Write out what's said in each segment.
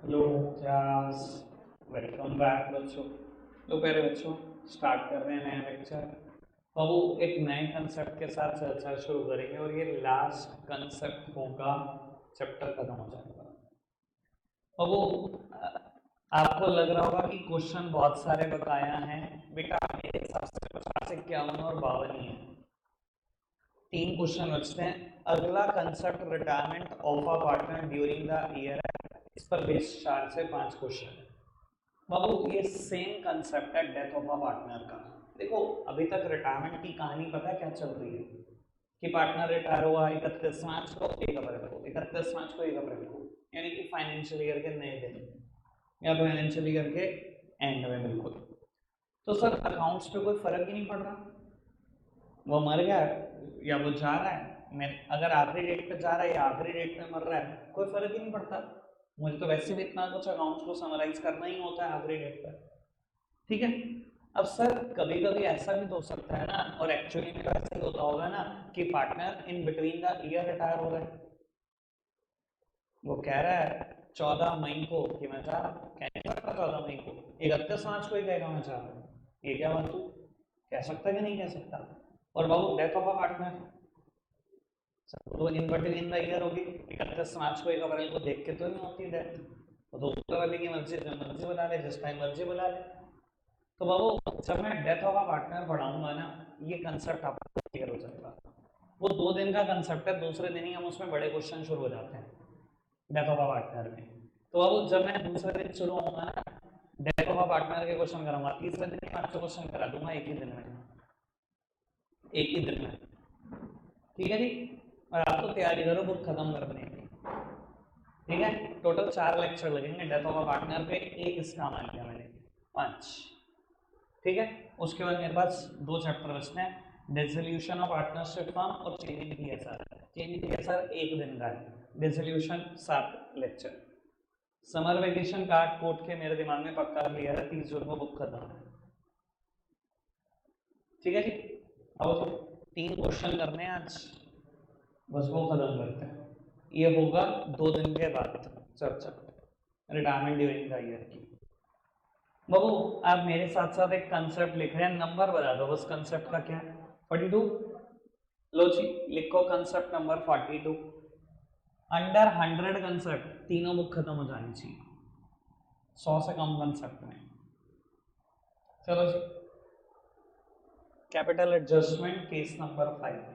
Hello class, welcome back बच्चों। लो प्यारे बच्चों, स्टार्ट कर रहे हैं नया लेक्चर। अब वो एक नए कंसेप्ट के साथ चर्चा शुरू करेंगे और ये लास्ट कंसेप्ट होगा, चैप्टर खत्म हो जाएगा। अब वो आपको लग रहा होगा कि क्वेश्चन बहुत सारे बताया हैं बेटा, मेरे हिसाब से 50, 51 और 52 ही है। 3 क्वेश्चन बचते हैं। अगला concept retirement of a partner during the year है, इस पर बेस्ड 4 से 5 क्वेश्चन है। बाबू ये सेम कंसेप्ट है डेथ ऑफ अ पार्टनर का। देखो अभी तक रिटायरमेंट की कहानी पता है क्या चल रही है कि पार्टनर रिटायर हुआ 31 मार्च को, 1 अप्रैल को, 31 मार्च को 1 अप्रैल को, यानी कि फाइनेंशियल ईयर के नए दिन या फाइनेंशियल ईयर के एंड में बिल्कुल। तो सर अकाउंट्स पे कोई फर्क ही नहीं पड़ रहा, वो मर गया या वो जा रहा है, मैं अगर आखिरी डेट पे जा रहा है या आखिरी डेट पे मर रहा है, कोई फर्क ही नहीं पड़ता। मुझे तो वैसे भी इतना कुछ अकाउंट्स को समराइज करना ही होता है आखिरी डेट पर, ठीक है। अब सर कभी कभी ऐसा भी तो हो सकता है ना, और एक्चुअली में ऐसा ही होता होगा ना, कि partner in between the year retire हो रहा है। वो कह रहा है 14 मई को कि मैं जा रहा हूँ, कह नहीं सकता 14 मई को, 31 मार्च को ही कहेगा मैं जा रहा हूँ। ये क्या बात तू कह सकता कि नहीं कह सकता? और बाबू डेथ ऑफ अ पार्टनर तो इन बिटवीन द ईयर होगी, 31 मार्च को 1 अप्रैल को देख के तो नहीं होती डेथ। वो तो ऊपर वाले की मर्जी, जब मर्जी बुला ले, जिस टाइम मर्जी बुला ले। तो बाबू जब मैं डेथ ऑफ अ पार्टनर पढ़ाऊंगा ना, ये कंसेप्ट आपको क्लियर हो जाएगा। वो 2 दिन का कंसेप्ट है, दूसरे दिन ही हम उसमें बड़े क्वेश्चन शुरू हो जाते हैं डेथ ऑफ अ पार्टनर में। तो बाबू जब मैं दूसरे दिन शुरू होऊंगा ना, डेथ ऑफ अ पार्टनर के क्वेश्चन कराऊंगा, तीसरे दिन ही आपसे क्वेश्चन करा दूंगा एक ही दिन में, एक ही दिन में, ठीक है जी। और आप तो तैयारी करो बुक खत्म करने की, ठीक है। टोटल 4 लेक्चर लगेंगे डेथ ऑफ अ पार्टनर पे, एक इसका मान लिया मैंने 5, ठीक है। उसके बाद मेरे पास 2 चैप्टर बचते हैं, डिसोल्यूशन ऑफ पार्टनरशिप फॉर्म और change in PSR. Change in PSR एक दिन का है, डिसोल्यूशन 7 लेक्चर। समर वेकेशन काट कोट के मेरे दिमाग में पक्का क्लियर है, 30 जून को बुक खत्म है, ठीक है जी। अब 3 क्वेश्चन करने हैं आज, बस वो खत्म करते हैं। ये होगा 2 दिन के बाद चर्चा, रिटायरमेंट ड्यूरिंग द ईयर की। बाबू आप मेरे साथ साथ एक कंसेप्ट लिख रहे हैं, नंबर बता दो बस कंसेप्ट का क्या है। 42, लो जी लिखो कंसेप्ट नंबर 42। अंडर 100 कंसेप्ट तीनों बुक खत्म हो जानी चाहिए, 100 से कम कंसेप्ट में। चलो जी, कैपिटल एडजस्टमेंट केस नंबर 5।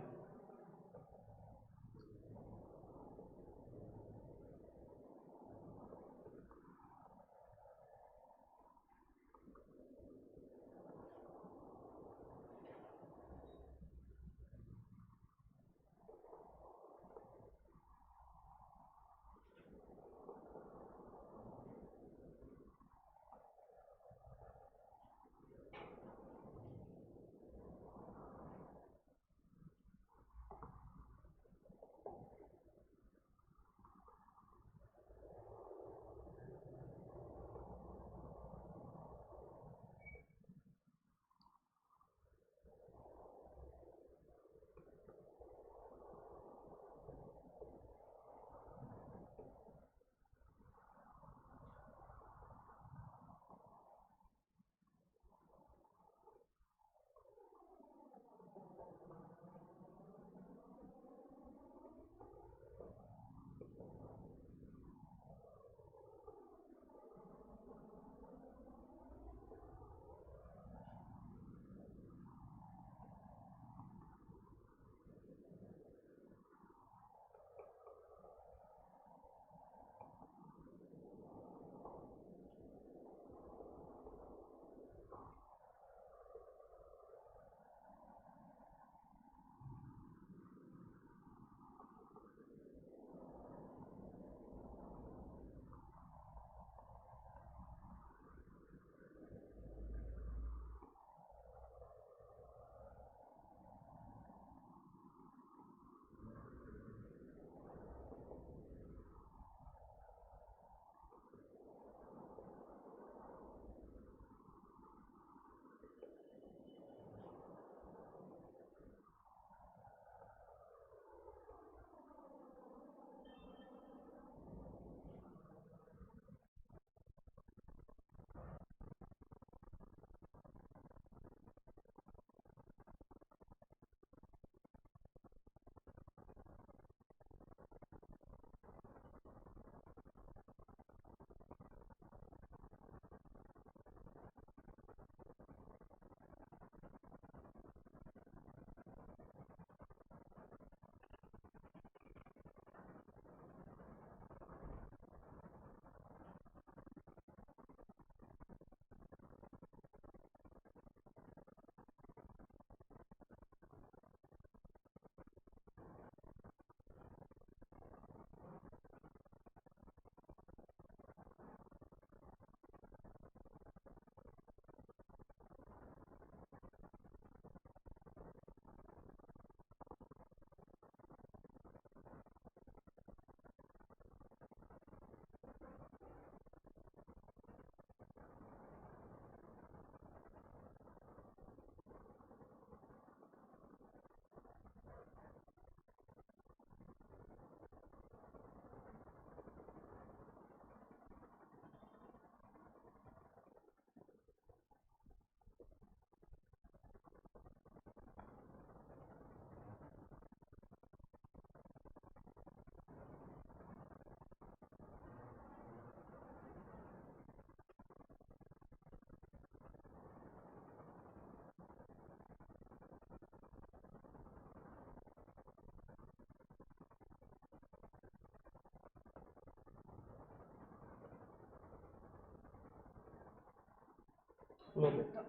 लो बेटा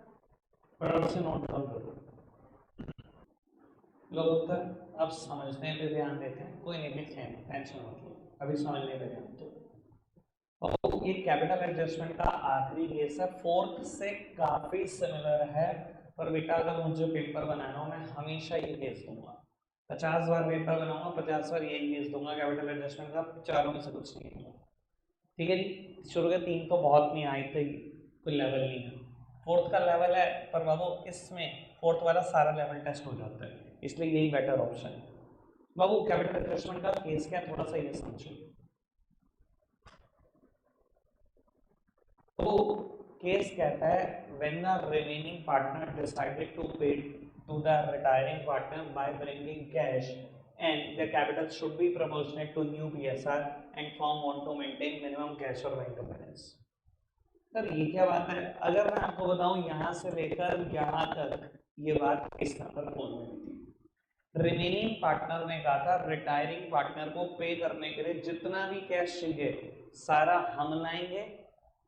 फटाफट से नोट डाउन करो। लो उत्तर अब समझने पे ध्यान देते हैं, कोई नहीं लिखे टेंशन मत लो, अभी समझने पे ध्यान दो। और ये कैपिटल एडजस्टमेंट का आखिरी केस है, फोर्थ से काफी सिमिलर है, पर बेटा अगर मुझे पेपर बनाना हो मैं हमेशा ये केस दूंगा, 50 बार पेपर बनाऊंगा 50 बार यही केस दूंगा कैपिटल एडजस्टमेंट का, चारों में से कुछ नहीं दूंगा। ठीक है जी, शुरू के 3 तो बहुत नहीं आई थी, कोई लेवल नहीं है, फोर्थ का लेवल है, पर बाबू इसमें फोर्थ वाला सारा लेवल टेस्ट हो जाता है, इसलिए यही बेटर ऑप्शन है। बाबू कैपिटल एडजस्टमेंट का केस क्या, थोड़ा सा ये समझो। तो केस कहता है when the remaining partner decided to pay to the retiring partner by bringing cash and the capital should be proportionate to new PSR and firm want to maintain minimum cash और bank balance. Sir ये क्या बात है, अगर मैं आपको बताऊं यहाँ से लेकर यहाँ तक ये बात इस नंबर फोन में थी, रिमेनिंग पार्टनर ने कहा था रिटायरिंग पार्टनर को पे करने के लिए जितना भी कैश चाहिए सारा हम लाएंगे,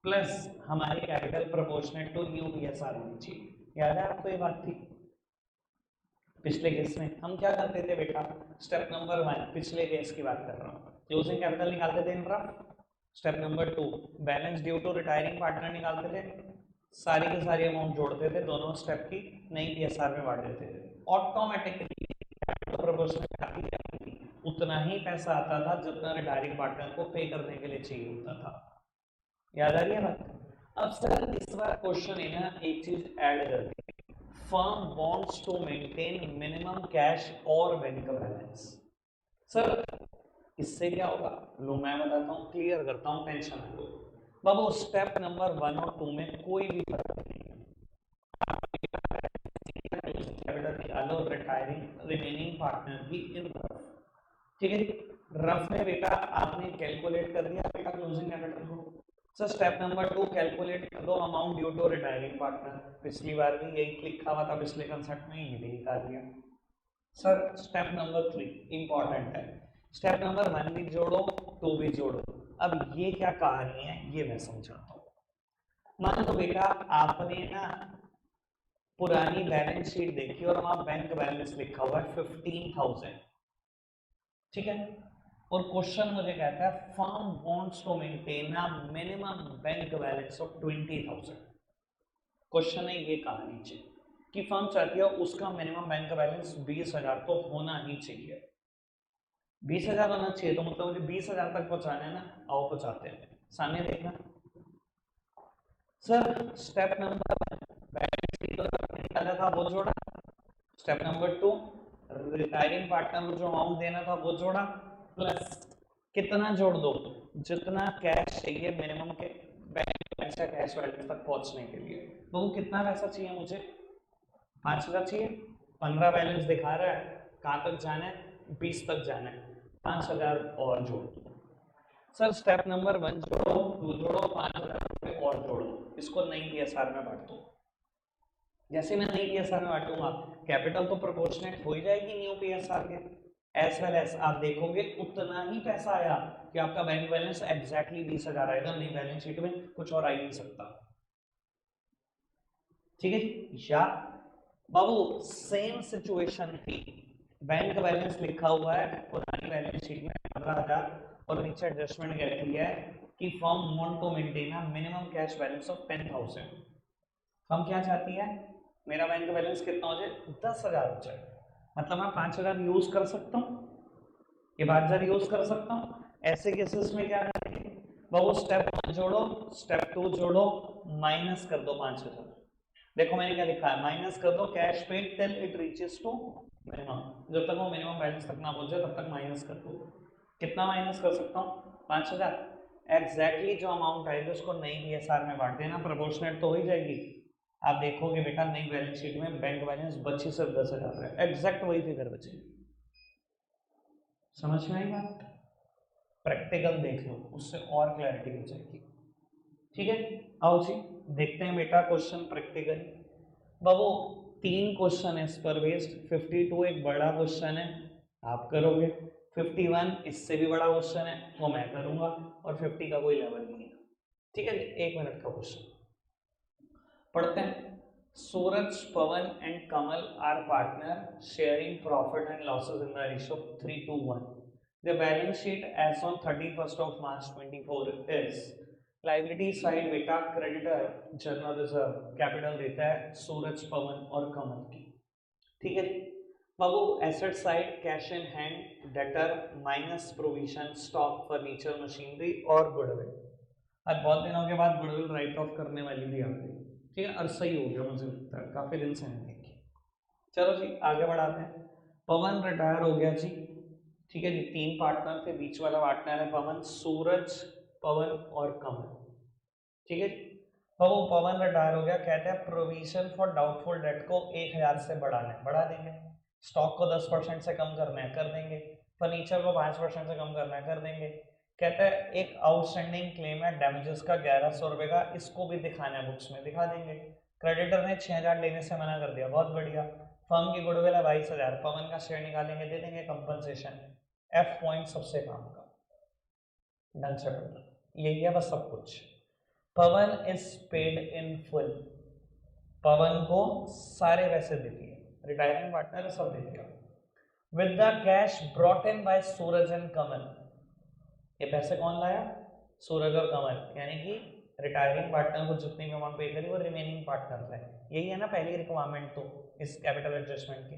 प्लस हमारी capital proportionate to new PSR होनी चाहिए। याद है आपको ये बात थी? पिछले केस में हम क्या करते थे बेटा, स्टेप नंबर 1 पिछले केस की बात कर रहा हूँ, क्लोजिंग कैपिटल निकालते थे इनका, step number 2 balance due to retiring partner निकालते थे, सारी की सारी अमाउंट जोड़ते थे, दोनों स्टेप की नई पीएसआर में बांट देते थे, ऑटोमेटिकली उतना ही पैसा आता था जितना रिटायरिंग पार्टनर को पे करने के लिए चाहिए होता था। याद आ रही है बात? अब सर इस बार क्वेश्चन है ना, एक चीज ऐड कर दी, firm wants to maintain minimum cash और बैंक बैलेंस। सर इससे क्या होगा, लो मैं बताता हूँ, क्लियर करता हूँ, टेंशन ना लो बाबू। स्टेप नंबर 1 और 2 में कोई भी फर्क नहीं है, कैपिटल निकालो रिटायरिंग रिमेनिंग पार्टनर की इन रफ, ठीक है जी, रफ में बेटा आपने कैलकुलेट कर दिया बेटा क्लोजिंग कैपिटल को। सर स्टेप नंबर 2 कैलकुलेट कर दो amount due to retiring partner, पिछली बार भी यही लिखा हुआ था, पिछले कंसेप्ट में ये भी निकाल दिया। सर स्टेप नंबर 3 इंपॉर्टेंट है, स्टेप नंबर 1 भी जोड़ो 2 भी जोड़ो। अब ये क्या कहानी है ये मैं समझाता हूँ। मान लो बेटा आपने ना पुरानी बैलेंस शीट देखी और वहां बैंक बैलेंस लिखा हुआ है 15,000, ठीक है, और क्वेश्चन मुझे कहता है firm wants to maintain a minimum bank balance of 20,000। Question है ये कहानी चाहिए कि फर्म चाहती है उसका मिनिमम बैंक बैलेंस 20,000 तो होना ही चाहिए, 20,000 होना चाहिए, तो मतलब मुझे 20,000 तक पहुंचाना है ना, आओ पहुंचाते हैं, सामने देखना। Sir step number 1 balance sheet निकाला था वो जोड़ा, स्टेप नंबर 2 रिटायरिंग पार्टनर को जो अमाउंट देना था वो जोड़ा, प्लस कितना जोड़ दो, जितना कैश चाहिए मिनिमम के बैंक बैलेंस या कैश बैलेंस तक पहुंचने के लिए, तो वो कितना पैसा चाहिए मुझे, 5,000 चाहिए, 15 बैलेंस दिखा रहा है, कहाँ तक जाना है, 20 तक जाना है, 5,000 और जोड़ दो। सर स्टेप नंबर 1 जोड़ो 2 जोड़ो 5,000 रुपये और जोड़ो, इसको नई पीएसआर में बांट दो। जैसे मैं नई पीएसआर में बांटूंगा कैपिटल तो प्रोपोर्शनेट हो ही जाएगी न्यू पीएसआर के, एज वेल एज आप देखोगे उतना ही पैसा आया कि आपका बैंक बैलेंस एग्जैक्टली 20,000 आएगा, नई बैलेंस शीट में कुछ और आ ही नहीं सकता। ठीक है जी, या बाबू सेम सिचुएशन थी, बैंक बैलेंस लिखा हुआ है पुरानी बैलेंस शीट में 15,000 और नीचे एडजस्टमेंट कहती है कि firm want to maintain a minimum cash balance of 10,000। Firm क्या चाहती है, मेरा बैंक बैलेंस कितना हो जाए, 10,000 हो जाए, मतलब मैं 5,000 यूज कर सकता हूँ, ये 5,000 यूज कर सकता हूँ। ऐसे केसेस में क्या करेंगे बाबू, स्टेप 1 जोड़ो स्टेप 2 जोड़ो माइनस कर दो 5,000, देखो मैंने क्या लिखा है, माइनस कर दो cash paid till it reaches to minimum, जब तक वो मिनिमम बैलेंस तक ना पहुंचे तब तक माइनस कर दो। कितना माइनस कर सकता हूँ, 5,000, एग्जैक्टली जो अमाउंट आएगी उसको नई पीएसआर में बांट देना, प्रोपोर्शनेट तो हो ही जाएगी। आप देखोगे बेटा नई बैलेंस शीट में बैंक बैलेंस बची सिर्फ 10,000 है, एग्जैक्ट वही फिगर बचेगी। समझ में आई बात? प्रैक्टिकल देख लो उससे और क्लैरिटी हो जाएगी। ठीक है, आओ जी देखते हैं बेटा क्वेश्चन प्रैक्टिकली। बाबू 3 क्वेश्चन है इस पर बेस्ड, 52 एक बड़ा क्वेश्चन है आप करोगे, 51 इससे भी बड़ा क्वेश्चन है वो मैं करूंगा, और 50 का कोई लेवल नहीं है। ठीक है, 1 मिनट का क्वेश्चन। पढ़ते हैं। Suraj, Pawan and Kamal are partner sharing profit and losses in the ratio 3:1. The balance sheet as on 31st of March 24 is liability side बेटा क्रेडिटर जनरल रिजर्व कैपिटल देता है सूरज, पवन और कमल की, ठीक है। बाबू asset side cash in hand debtor minus provision stock furniture machinery और goodwill. आज बहुत दिनों के बाद गुडविल राइट ऑफ करने वाली भी आ गई, ठीक है। और सही हो गया, मुझे लगता है काफी दिन से नहीं देखी। चलो जी आगे बढ़ाते हैं। पवन रिटायर हो गया जी, ठीक है जी। 3 पार्टनर थे, बीच वाला पार्टनर है पवन, सूरज, पवन और कमल, ठीक है जी। तो वो पवन रिटायर हो गया, कहते हैं प्रोविजन फॉर डाउटफुल डेट को 1000 से बढ़ाना है, बढ़ा देंगे। स्टॉक को 10% से कम करना है, कर देंगे। फर्नीचर को 5% से कम करना है, कर देंगे। कहते हैं एक आउटस्टैंडिंग क्लेम है डैमेजेस का 1100 रुपए का, इसको भी दिखाना है बुक्स में, दिखा देंगे। क्रेडिटर ने 6000 लेने से मना कर दिया, बहुत बढ़िया। फर्म की गुडविल है 22,000, पवन का शेयर निकालेंगे, दे देंगे कंपनसेशन। एफ पॉइंट सबसे काम का, डन से डन, यही है बस सब कुछ। पवन इज पेड इन फुल, पवन को सारे पैसे देती है, रिटायरिंग पार्टनर सब दे दिया। With the cash brought in by Suraj and Kamal, ये पैसे कौन लाया? सूरज और कमल, यानी कि रिटायरिंग पार्टनर को जितनी भी अमाउंट पे करी वो रिमेनिंग पार्टनर है। यही है ना पहली रिक्वायरमेंट तो इस कैपिटल एडजस्टमेंट की।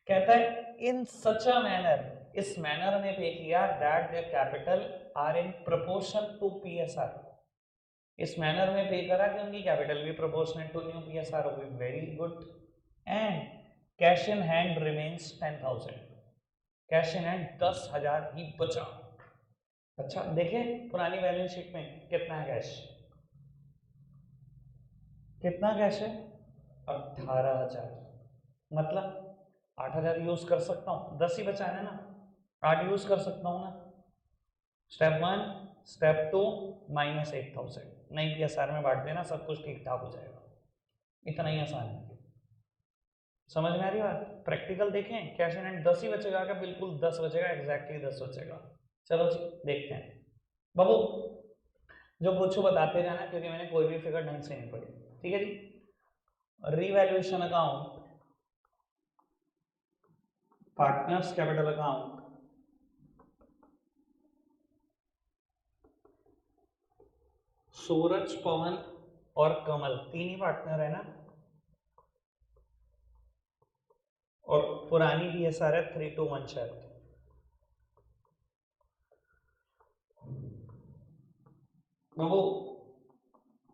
कहता है इन सच अ मैनर, इस मैनर में पे किया that the capital are in proportion to PSR, इस मैनर में पे करा कि उनकी कैपिटल भी प्रोपोर्शनल टू न्यू पीएसआर होगी, very good. And cash in hand remains 10,000, cash in hand 10,000 ही बचा। अच्छा देखें पुरानी बैलेंस शीट में कितना है कैश, कितना कैश है? 18,000, मतलब 8,000 यूज कर सकता हूँ, 10 ही बचाना है ना, 8 यूज कर सकता हूँ ना। स्टेप 1, स्टेप 2 माइनस 8,000, नहीं पीएसआर में बांट देना, सब कुछ ठीक ठाक हो जाएगा, इतना ही आसान है। समझ में आ रही बात? प्रैक्टिकल देखें, कैश इन हैंड 10 ही बचेगा क्या? बिल्कुल 10 बचेगा, एग्जैक्टली 10 बचेगा। चलो जी देखते हैं। बाबू जो पूछो बताते जाना, क्योंकि मैंने कोई भी फिगर ढंग से नहीं पढ़ी, ठीक है जी। Revaluation account, partners capital account, Suraj, Pawan और कमल 3 ही पार्टनर है ना, और पुरानी पीएसआर है 3:1 शायद। बाबू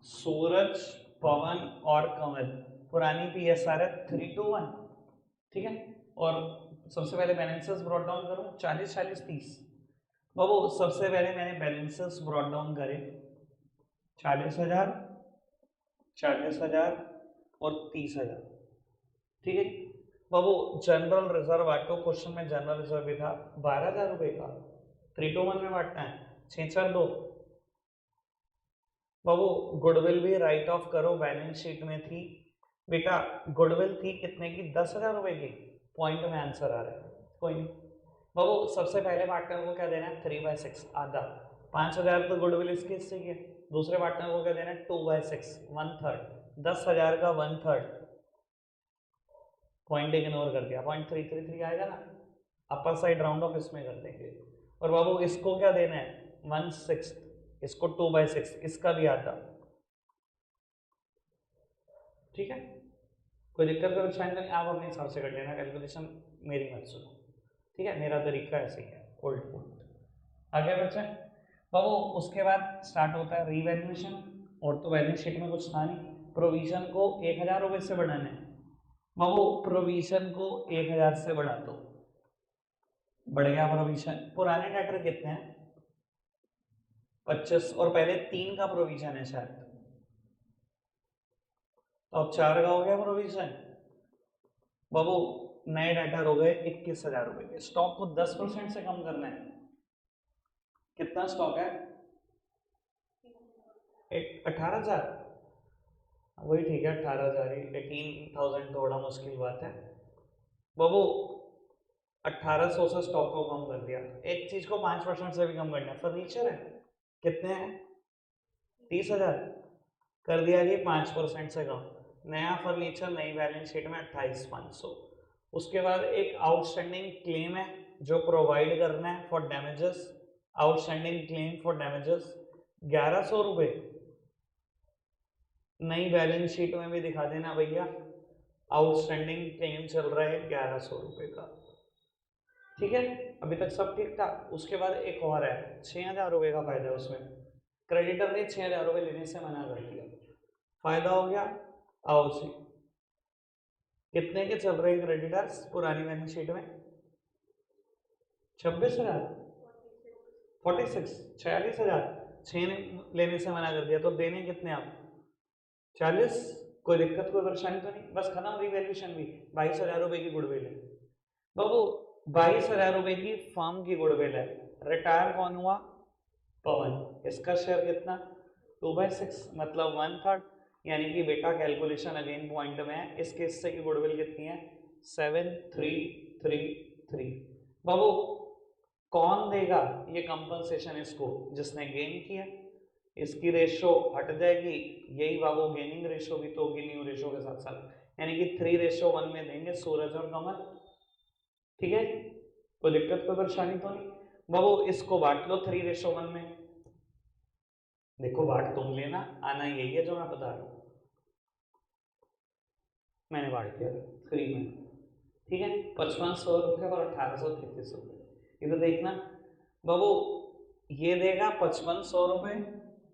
सूरज, पवन और कमल, पुरानी पीएसआर है 3:1, ठीक है। और सबसे पहले बैलेंसेस ब्रॉट डाउन करूं, 40 40 30। बाबू सबसे पहले मैंने बैलेंसेस ब्रॉट डाउन करे, 40,000, 40,000 और 30,000, ठीक है। बाबू जनरल रिजर्व बांटो, क्वेश्चन में जनरल रिजर्व भी था 12,000 रुपए का, 3:1 में बांटना है, 642। बाबू गुडविल भी राइट ऑफ करो, बैलेंस शीट में थी बेटा, गुडविल थी कितने की? 10,000 रुपए की, पॉइंट में आंसर आ रहा है, कोई नहीं। बाबू सबसे पहले पार्टनर को क्या देना है? 3/6 आधा, 5,000 तो गुडविल इसके हिस्से की है। दूसरे पार्टनर को क्या देना है? 2/6 1/3, 10,000 का 1/3, पॉइंट इग्नोर कर दिया, 0.333 आएगा ना, अपर साइड राउंड ऑफ इसमें कर देंगे। और बाबू इसको क्या देना है? 1/6, इसको 2/6, इसका भी आता, ठीक है। कोई दिक्कत का परेशानी नहीं, आप अपने हिसाब से कर लेना कैलकुलेशन, मेरी मत सुनो, ठीक है। मेरा तरीका ऐसे ही है, ओल्ड फूड। आगे बच्चे बाबू उसके बाद स्टार्ट होता है रीवैल्यूएशन, और तो बैलेंस शीट में कुछ था नहीं। प्रोविजन को 1,000 रुपए से बढ़ाना है, बाबू प्रोविजन को 1,000 से बढ़ा दो, बढ़ गया प्रोविजन। पुराने डेटर कितने हैं? 25, और पहले 3 का प्रोविजन है शायद, तो अब 4 का हो गया प्रोविजन। बाबू नए डेटर हो गए 21,000 रुपए के। स्टॉक को 10% से कम करना है, कितना स्टॉक है? 18,000, वही ठीक है 18,000 ही, 18,000 थोड़ा मुश्किल बात है। बाबू 1800 से स्टॉक को कम कर दिया, एक चीज को 5% से भी कम करना है। फर्नीचर है कितने हैं? 30,000, कर दिया जी 5% से कम। नया फर्नीचर नई बैलेंस शीट में 28,500। उसके बाद एक आउटस्टैंडिंग क्लेम है जो प्रोवाइड करना है for damages. Outstanding claim for damages 1100 रुपये। नई बैलेंस शीट में भी दिखा देना भैया, आउटस्टैंडिंग क्लेम चल रहा है 1100 रुपये का। ठीक है, अभी तक सब ठीक ठाक। उसके बाद एक और है 6,000 रुपये का फायदा है उसमें। क्रेडिटर ने 6,000 रुपये लेने से मना कर दिया, फायदा हो गया। आओ जी, कितने के चल रहे हैं क्रेडिटर्स पुरानी बैलेंस शीट में? 26,000, 46, 46,000। 6 ने लेने से मना कर दिया तो देने कितने आप? 40। कोई दिक्कत कोई परेशानी तो नहीं? बस खत्म रिवैल्यूएशन भी। 22,000 रुपये की गुडविल है बाबू, 22,000 रुपये की फर्म की गुडविल है। रिटायर कौन हुआ? पवन। इसका शेयर कितना? 2/6 मतलब 1/3। यानी कि बेटा कैलकुलेशन अगेन पॉइंट में है, इसके हिस्से की गुडविल कितनी है? 7,333। बाबू कौन देगा ये कंपनसेशन इसको? जिसने गेन किया। इसकी रेशो हट जाएगी, यही बाबू गेनिंग रेशो भी तो होगी न्यू रेशो के साथ साथ, यानी कि 3:1 में देंगे सूरज और कमल। ठीक है, कोई दिक्कत कोई परेशानी तो नहीं? बाबू इसको बांट लो 3:1 में। देखो बांट तुम लेना, आना यही है जो मैं बता रहा हूं। मैंने बांट दिया 3 में। ठीक है, 5500 रुपये और 1833 रुपये। इधर देखना बाबू, ये देगा 5500 रुपये,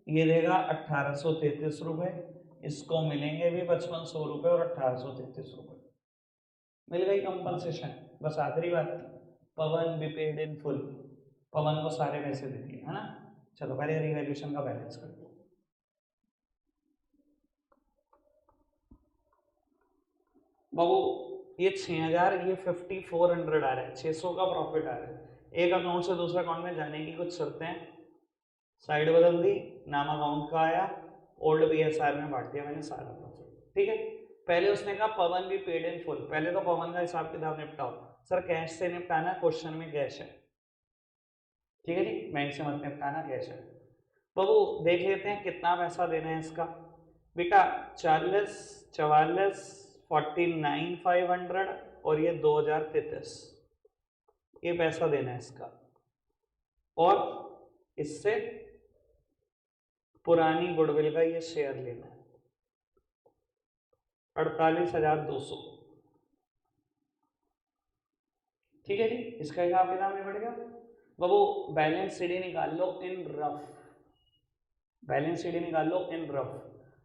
ये देगा 1833 रुपये। इसको मिलेंगे भी 5500 रुपये और 1833 रुपये। मिल गई कंपनसेशन। बस आखिरी बात, पवन बी पेड इन फुल। पवन को सारे पैसे दे दिए है ना। चलो पहले रिवैल्यूएशन का बैलेंस कर दो। बाबू ये 6,000, ये 5,400 आ रहा है, 600 का प्रॉफिट आ रहा है। एक अकाउंट से दूसरे अकाउंट में जाने की कुछ शर्तें, साइड बदल दी, नाम अकाउंट का आया, ओल्ड BSR में बांट दिया मैंने सारा प्रॉफिट। ठीक है, पहले उसने कहा पवन भी पेड इन फुल। पहले तो पवन का हिसाब किताब निपटाओ। सर कैश से निपटाना, क्वेश्चन में कैश है। ठीक है जी, बैंक से मत निपटाना, कैश है। बाबू देख लेते हैं कितना पैसा देना है इसका। बेटा 40, 44, 49,500 और ये 2,033, ये पैसा देना है इसका। और इससे पुरानी गुडविल का ये शेयर लेना है 48,200। ठीक है जी, इसका हिसाब किताब नहीं बढ़ गया। बाबू बैलेंस सीडी निकाल लो इन रफ, बैलेंस सीडी निकाल लो इन रफ।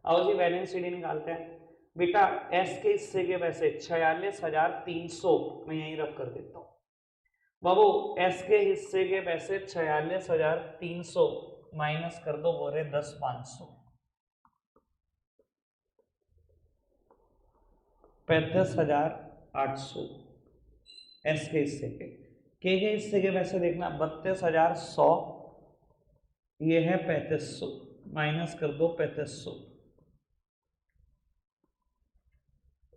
आओ जी बैलेंस सीडी निकालते हैं। बेटा एस के हिस्से के पैसे 46,300, मैं यही रफ कर देता हूं। बाबू एस के हिस्से के पैसे 46,300 माइनस कर दो, बोरे 10,500, 35,800 एस के हिस्से के हिस्से के पैसे देखना 32,100, ये है 3,500, माइनस कर दो 3,500,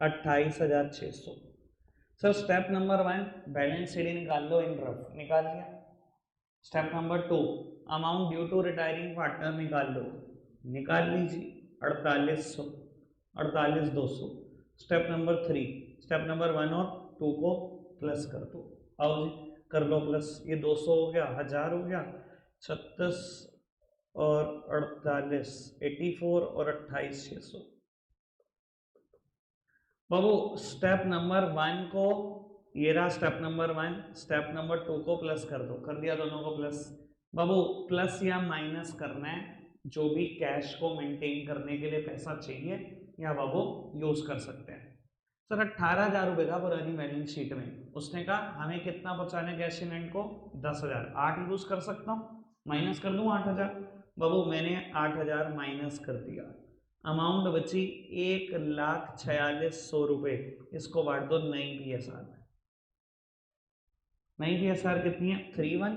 28,600। Sir step number 1 balance CD निकाल लो इन रफ, निकाल लिया। Step number 2 amount due to retiring partner निकाल लो, निकाल लीजिए 4800, 48,200। स्टेप नंबर 3, स्टेप नंबर 1 और 2 को प्लस कर दो। आओ जी कर लो प्लस, ये 200 हो गया, 1000 हो गया, 36 और 48, 84 और 28,600। बाबू स्टेप नंबर 1 को, ये रहा स्टेप नंबर 1, स्टेप नंबर 2 को प्लस कर दो, कर दिया दोनों को प्लस। बाबू प्लस या माइनस करना है, जो भी कैश को मेंटेन करने के लिए पैसा चाहिए या बाबू यूज कर सकते हैं। सर 18,000 रुपये का पुरानी बैलेंस शीट में, उसने कहा हमें कितना बचाना है कैश इन हैंड को? 10,000। 8 यूज कर सकता हूँ, माइनस कर दूँ 8,000। बाबू मैंने 8,000 माइनस कर दिया, अमाउंट बची 1,46,100 रुपये। इसको बांट दो नई PSR में। नई PSR कितनी है? 3,1।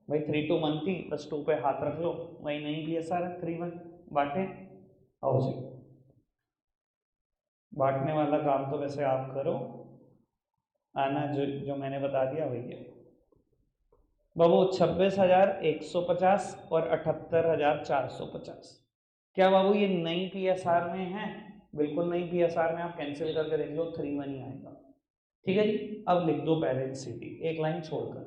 भाई 3 2 1 थी, बस 2 पे हाथ रख लो, वही नई PSR है 3,1। बांटे। आओ जी, बांटने वाला काम तो वैसे आप करो, आना जो मैंने बता दिया वही है। बाबू 26,150 और 78,450। क्या बाबू ये नई पीएसआर में है? बिल्कुल नई पीएसआर में, आप कैंसिल करके देख लो 3 1 ही आएगा। ठीक है जी, अब लिख दो बैलेंस शीट एक लाइन छोड़कर,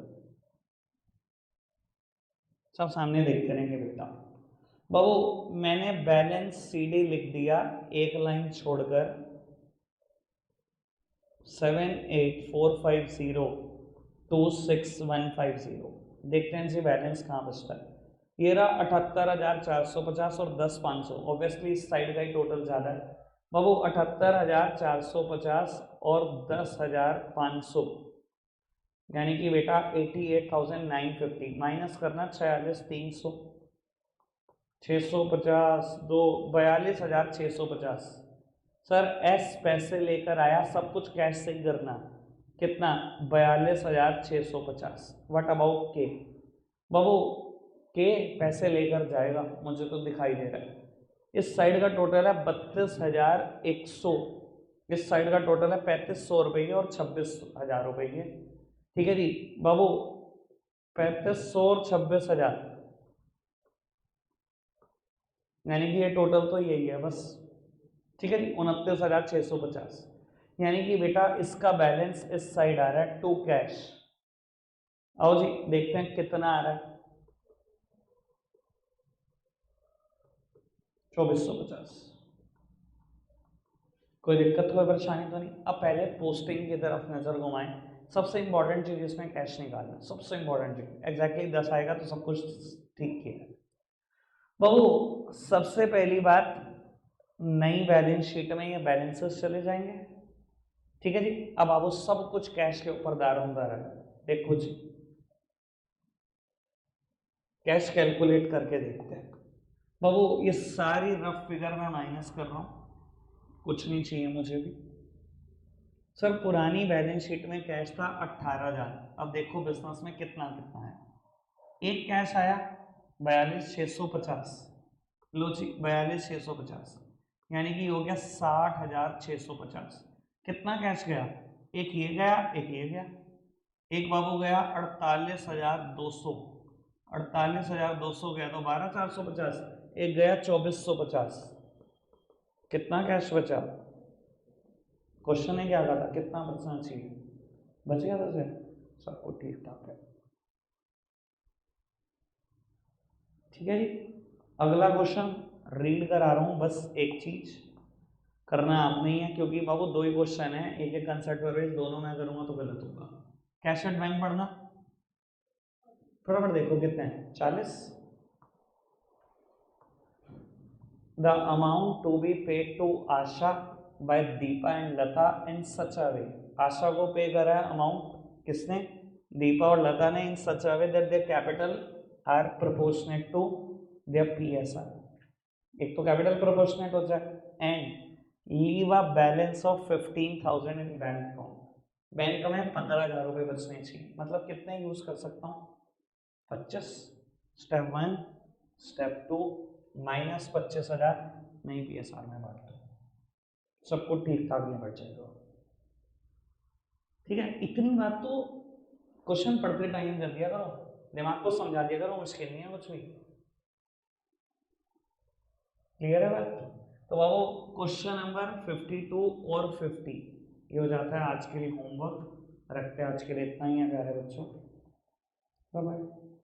सब सामने देखते रहेंगे बेटा। बाबू मैंने बैलेंस सीडी लिख दिया एक लाइन छोड़कर, 7845026150। देखते हैं जी बैलेंस कहाँ बचता है। ये रहा 78,450 और 10,500। ऑब्वियसली इस साइड का ही टोटल ज़्यादा है बाबू, 78,450 और 10,500, यानी कि बेटा 88,950 माइनस करना 46,300, 650 दो 42,650। सर एस पैसे लेकर आया, सब कुछ कैश से ही करना। कितना? 42,650। व्हाट अबाउट के? बाबू के पैसे लेकर जाएगा, मुझे तो दिखाई दे रहा है। इस साइड का टोटल है 32,100, इस साइड का टोटल है 3,500 रुपये और 26,000 रुपये। ठीक है जी बाबू, 3,500 और 26,000, यानी कि ये टोटल तो यही है बस। ठीक है जी, 29,650, यानी कि बेटा इसका बैलेंस इस साइड आ रहा है टू कैश। आओ जी देखते हैं कितना आ रहा है, 2,450। कोई दिक्कत कोई परेशानी तो नहीं? अब पहले पोस्टिंग की तरफ नजर घुमाएं। सबसे इंपॉर्टेंट चीज इसमें कैश निकालना, सबसे इंपॉर्टेंट चीज। एग्जैक्टली 10 आएगा तो सब कुछ ठीक किया है बाबू। सबसे पहली बात, नई बैलेंस शीट में ये बैलेंसेस चले जाएंगे। ठीक है जी, अब आप सब कुछ कैश के ऊपर दारोमदार है। देखो जी कैश कैलकुलेट करके देखते हैं बाबू। ये सारी रफ फिगर में माइनस कर रहा हूं, कुछ नहीं चाहिए मुझे भी। सर पुरानी बैलेंस शीट में कैश था 18,000, अब देखो बिजनेस में कितना कितना है। एक कैश आया 42,650, लो जी 42,650, यानी कि हो गया 60,650। कितना कैश गया? एक ये गया, एक ये गया, एक बाबू गया 48,200, 48,200 गया तो 12,450, एक गया 24,150। कितना कैश बचा? क्वेश्चन ने क्या कहा था, कितना बचना चाहिए? बच गया 10,000, सब कुछ ठीक ठाक है। ठीक है जी, अगला क्वेश्चन रीड करा रहा हूं, बस एक चीज करना आप नहीं है, क्योंकि बाबू दो ही क्वेश्चन है, एक एक कंसेप्ट पर दोनों में करूंगा तो गलत होगा। कैश एट बैंक पढ़ना, फटाफट देखो कितने हैं, 40। The amount to be paid to Asha by Deepa and Lata in such a way. Asha को पे करा है अमाउंट किसने? दीपा और लता ने। In such a way that their capital are proportionate to their PSR. एक तो कैपिटल प्रोपोर्शनेट हो जाए and leave a balance of 15,000 in bank account. Bank में 15,000 रुपये बचने चाहिए, मतलब कितने यूज कर सकता हूँ? 25। स्टेप 1, स्टेप 2, माइनस 25,000 नहीं पीएसआर में बांट दो, सबको ठीक ठाक नहीं बढ़ जाएगा। ठीक है, इतनी बात तो क्वेश्चन पढ़ते टाइम कर दिया करो, दिमाग को समझा दिया करो, मुश्किल नहीं है कुछ भी। क्लियर है बात? तो बाबू क्वेश्चन नंबर 52 और 50 ये हो जाता है आज के लिए होमवर्क। रखते हैं आज के लिए इतना ही है प्यारे बच्चों, बाय बाय।